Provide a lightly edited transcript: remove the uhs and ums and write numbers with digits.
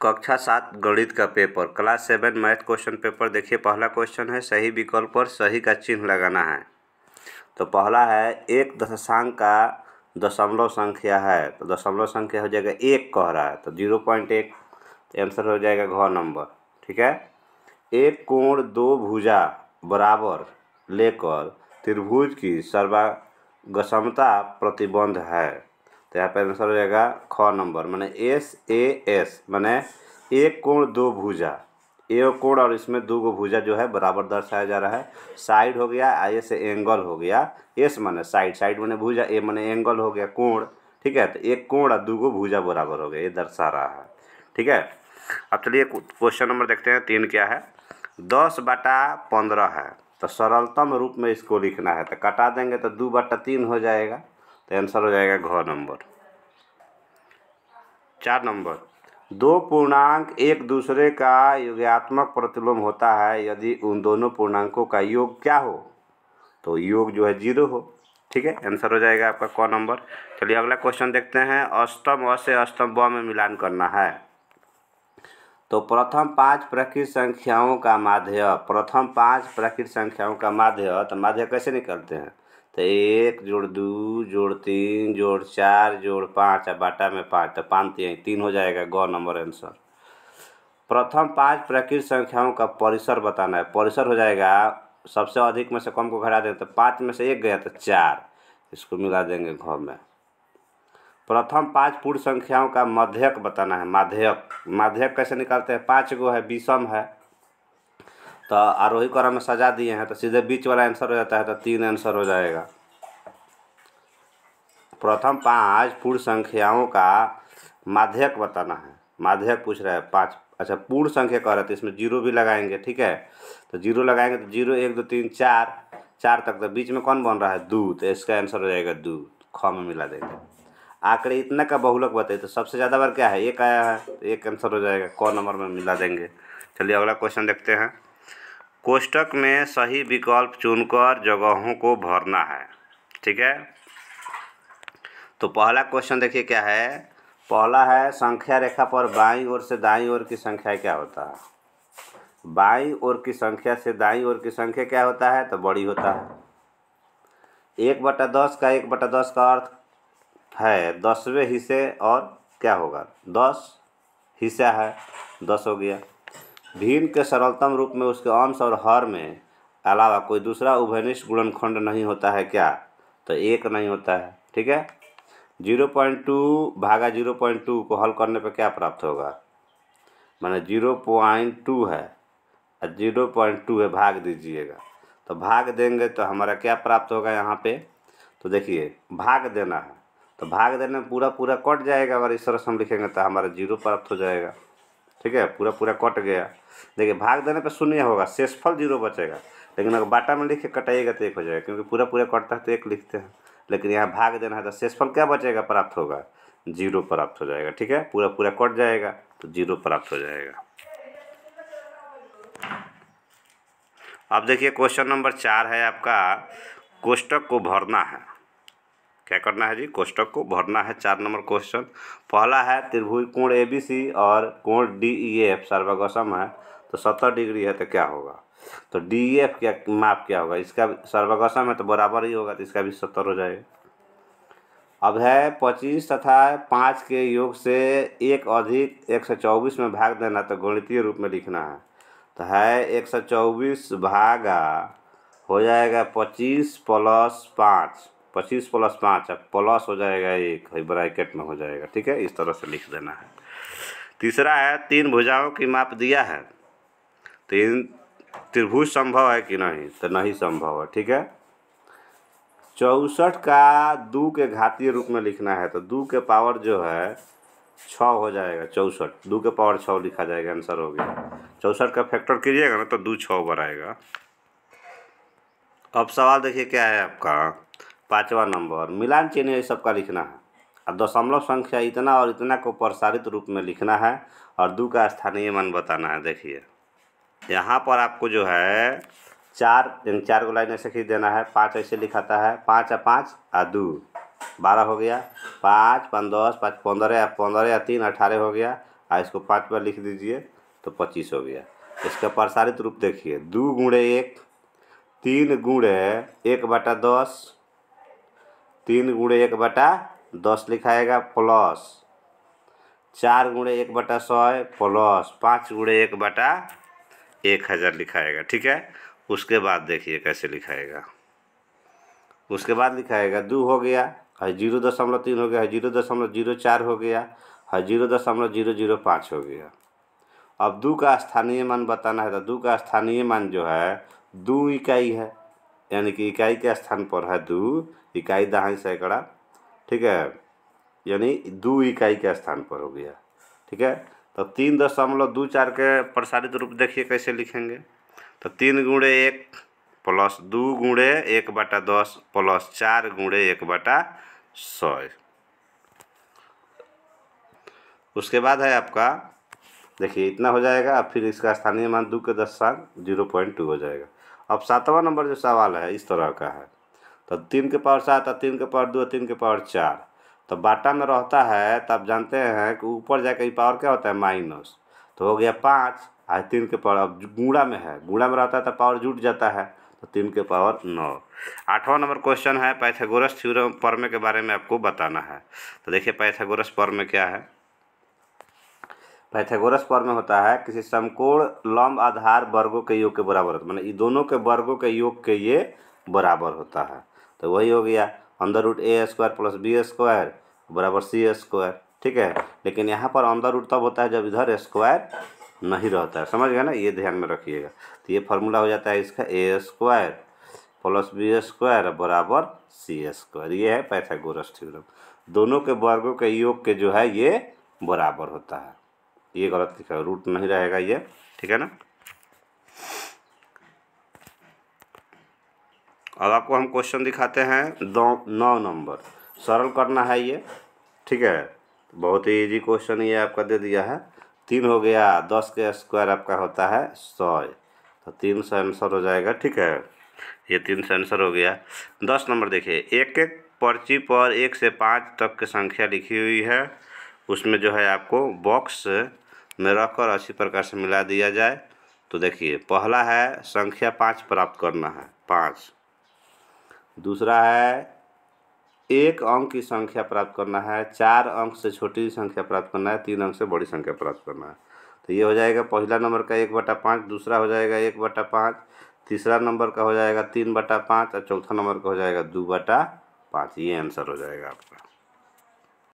कक्षा 7 गणित का paper class 7 math question paper देखिए। पहला क्वेश्चन है सही विकल्प पर सही का चिन्ह लगाना है। तो पहला है एक दशमलव का दशमलव संख्या है, तो दशमलव संख्या हो जाएगा एक कह रहा है, तो 0.1 आंसर हो जाएगा घ नंबर। ठीक है। एक कोण दो भुजा बराबर लेकर त्रिभुज की सर्वागमता प्रतिबंध है, तो यहाँ पे आंसर हो जाएगा ख नंबर। माने SAS माने एक कोण दो भुजा, एक कोण और इसमें दो गो भुजा जो है बराबर दर्शाया जा रहा है। साइड हो गया, आई से एंगल हो गया। एस माने साइड, साइड माने भुजा, ए माने एंगल हो गया कोण। ठीक है, तो एक कोण और दो गो भुजा बराबर हो गया, ये दर्शा रहा है। ठीक है। अब चलिए क्वेश्चन नंबर देखते हैं 3 क्या है। 10/15 है, तो सरलतम रूप में इसको लिखना है, तो कटा देंगे तो 2/3 हो जाएगा, तो आंसर हो जाएगा घ नंबर। 4 नंबर, दो पूर्णांक एक दूसरे का योगात्मक प्रतिलोम होता है यदि उन दोनों पूर्णांकों का योग क्या हो, तो योग जो है 0 हो। ठीक है, आंसर हो जाएगा आपका क नंबर। चलिए अगला क्वेश्चन देखते हैं। अष्टम अ से अष्टम ब में मिलान करना है, तो प्रथम 5 प्राकृत संख्याओं का माध्य, प्रथम 5 प्राकृत संख्याओं का माध्य, तो माध्य कैसे निकलते हैं, तो 1 जोड़ 2 जोड़ 3 जोड़ 4 जोड़ 5 और बाटा में 5, तो 5 3 हो जाएगा ग नंबर आंसर। प्रथम 5 प्राकृत संख्याओं का परिसर बताना है, परिसर हो जाएगा सबसे अधिक में से कम को घटा दें, तो 5 में से 1 गया तो 4, इसको मिला देंगे घ में। प्रथम 5 पूर्ण संख्याओं का मध्यक बताना है, माध्यक, माध्यक कैसे निकालते हैं, 5 गो है, विषम है, तो आरोही क्रम में सजा दिए हैं, तो सीधे बीच वाला आंसर हो जाता है, तो 3 आंसर हो जाएगा। प्रथम 5 पूर्ण संख्याओं का माध्यक बताना है, माध्यक पूछ रहा है 5। अच्छा, पूर्ण संख्या कह रहे थे, इसमें 0 भी लगाएंगे। ठीक है, तो 0 लगाएंगे तो 0 1 2 3 4 तक, तो बीच में कौन बन रहा है 2, तो इसका आंसर हो जाएगा 2, ख में मिला देंगे। आंकड़े इतना का बहुलक बताइए, तो सबसे ज़्यादा बार क्या है, एक आया है, तो एक आंसर हो जाएगा, क नंबर में मिला देंगे। चलिए अगला क्वेश्चन देखते हैं। कोष्टक में सही विकल्प चुनकर जगहों को भरना है। ठीक है, तो पहला क्वेश्चन देखिए क्या है। पहला है संख्या रेखा पर बाईं ओर से दाईं ओर की संख्या क्या होता है, बाईं ओर की संख्या से दाईं ओर की संख्या क्या होता है, तो बड़ी होता है। 1/10 का 1/10 का अर्थ है 10वें हिस्से, और क्या होगा 10 हिस्सा है, 10 हो गया। भिन्न के सरलतम रूप में उसके अंश और हर में अलावा कोई दूसरा उभयनिष्ठ गुणनखंड नहीं होता है क्या, तो 1 नहीं होता है। ठीक है, 0.2 भागा 0.2 को हल करने पे क्या प्राप्त होगा, माने 0.2 है और 0.2 है, भाग दीजिएगा, तो भाग देंगे तो हमारा क्या प्राप्त होगा यहाँ पे, तो देखिए भाग देना है, तो भाग देने में पूरा पूरा कट जाएगा, अगर इस तरह से हम लिखेंगे तो हमारा 0 प्राप्त हो जाएगा। ठीक है, पूरा पूरा कट गया। देखिए भाग देने पे 0 होगा, शेषफल 0 बचेगा, लेकिन अगर बाटा में लिख के कटाइएगा तो 1 हो जाएगा, क्योंकि पूरा पूरा कटता है तो 1 लिखते हैं, लेकिन यहाँ भाग देना है तो शेषफल क्या बचेगा, प्राप्त होगा 0 प्राप्त हो जाएगा। ठीक है, पूरा पूरा कट जाएगा तो 0 प्राप्त हो जाएगा। अब देखिए क्वेश्चन नंबर 4 है आपका, कोष्टक को भरना है। क्या करना है जी, कोष्टक को भरना है। 4 नंबर क्वेश्चन। पहला है त्रिभुज कोण ABC और कोण DEF सर्वगसम है, तो 70 डिग्री है, तो क्या होगा, तो DEF क्या माप क्या होगा, इसका सर्वगसम है तो बराबर ही होगा, तो इसका भी 70 हो जाएगा। अब है 25 तथा 5 के योग से 1 अधिक 124 में भाग देना, तो गणितीय रूप में लिखना है, तो है 124 भागा हो जाएगा 25 + 5, 25 + 5 प्लस हो जाएगा 1, ब्रैकेट में हो जाएगा। ठीक है, इस तरह से लिख देना है। तीसरा है 3 भुजाओं की माप दिया है, 3 त्रिभुज संभव है कि नहीं, तो नहीं संभव है। ठीक है, 64 का 2 के घातीय रूप में लिखना है, तो 2 के पावर जो है 6 हो जाएगा, 64 2 के पावर 6 लिखा जाएगा, आंसर हो गया। 64 का फैक्टर कीजिएगा ना तो 2 6 बार आएगा। अब सवाल देखिए क्या है आपका, 5वां नंबर, मिलान चिन्ह ये सबका लिखना है, और दशमलव संख्या इतना और इतना को प्रसारित रूप में लिखना है, और 2 का स्थानीय मान बताना है। देखिए यहाँ पर आपको जो है 4 को लाइन ऐसे खींच देना है, 5 ऐसे लिखाता है, 5 और 5 और 2 12 हो गया, 5 5 10 5 15 या 15 या 3 18 हो गया, इसको 5 बार लिख दीजिए तो 25 हो गया। इसका प्रसारित रूप देखिए, 2 गुणे 1, 3 गुणे 1/10, 3 गुणे 1/10 लिखाएगा, प्लस 4 गुणे 1/100 प्लस 5 गुणे 1/1000 लिखाएगा। ठीक है, उसके बाद देखिए कैसे लिखाएगा। उसके बाद लिखाएगा 2 हो गया, 0.3 हो गया, 0.04 हो गया, 0.005 हो गया। अब 2 का स्थानीय मान बताना है, तो 2 का स्थानीय मान जो है 2 इकाई है, यानी कि इकाई के स्थान पर है 2, इकाई दहाई सैकड़ा। ठीक है, यानी 2 इकाई के स्थान पर हो गया। ठीक है, तो 3.24 के प्रसारित रूप देखिए कैसे लिखेंगे। तो 3 गुणे 1 प्लस 2 गुणे 1/10 प्लस 4 गुणे 1/100। उसके बाद है आपका, देखिए इतना हो जाएगा। अब फिर इसका स्थानीय मान 2 के 10 स्थान 0.2 हो जाएगा। अब 7वां नंबर जो सवाल है इस तरह का है, तो 3 के पावर 7 और 3 के पावर 2 और 3 के पावर 4, तो बाटा में रहता है, तो आप जानते हैं कि ऊपर जाकर पावर क्या होता है माइनस, तो हो गया 5 और 3 के पावर, अब गुणा में है, गुणा में रहता है तो पावर जुट जाता है, तो 3 के पावर 9। 8वां नंबर क्वेश्चन है पाइथागोरस थ्योरम प्रमेय के बारे में आपको बताना है। तो देखिए पाइथागोरस प्रमेय क्या है। पाइथागोरस प्रमेय होता है किसी समकोण लंब आधार वर्गों के योग के बराबर होता है, मतलब ये दोनों के वर्गों के योग के ये बराबर होता है। तो वही हो गया √a² + b² बराबर c²। ठीक है, लेकिन यहाँ पर √ तब होता है जब इधर स्क्वायर नहीं रहता है, समझ गए ना, ये ध्यान में रखिएगा। तो ये फार्मूला हो जाता है इसका a² + b² बराबर c²। ये है पाइथागोरस थ्योरम, दोनों के वर्गों के योग के जो है ये बराबर होता है। ये गलत लिखा है, रूट नहीं रहेगा ये। ठीक है ना। अब आपको हम क्वेश्चन दिखाते हैं 9 नंबर, सरल करना है ये। ठीक है, बहुत ही इजी क्वेश्चन ये आपका दे दिया है। 3 हो गया, 10 के स्क्वायर आपका होता है 100, तो 3 से आंसर हो जाएगा। ठीक है, ये 3 से आंसर हो गया। 10 नंबर देखिए, एक एक पर्ची पर 1 से 5 तक की संख्या लिखी हुई है, उसमें जो है आपको बॉक्स में रखकर अच्छी प्रकार से मिला दिया जाए। तो देखिए पहला है संख्या 5 प्राप्त करना है, 5। दूसरा है 1 अंक की संख्या प्राप्त करना है, 4 अंक से छोटी संख्या प्राप्त करना है, 3 अंक से बड़ी संख्या प्राप्त करना है। तो ये हो जाएगा पहला नंबर का 1/5, दूसरा हो जाएगा 1/5, तीसरा नंबर का हो जाएगा 3/5 और चौथा नंबर का हो जाएगा 2/5। ये आंसर हो जाएगा आपका।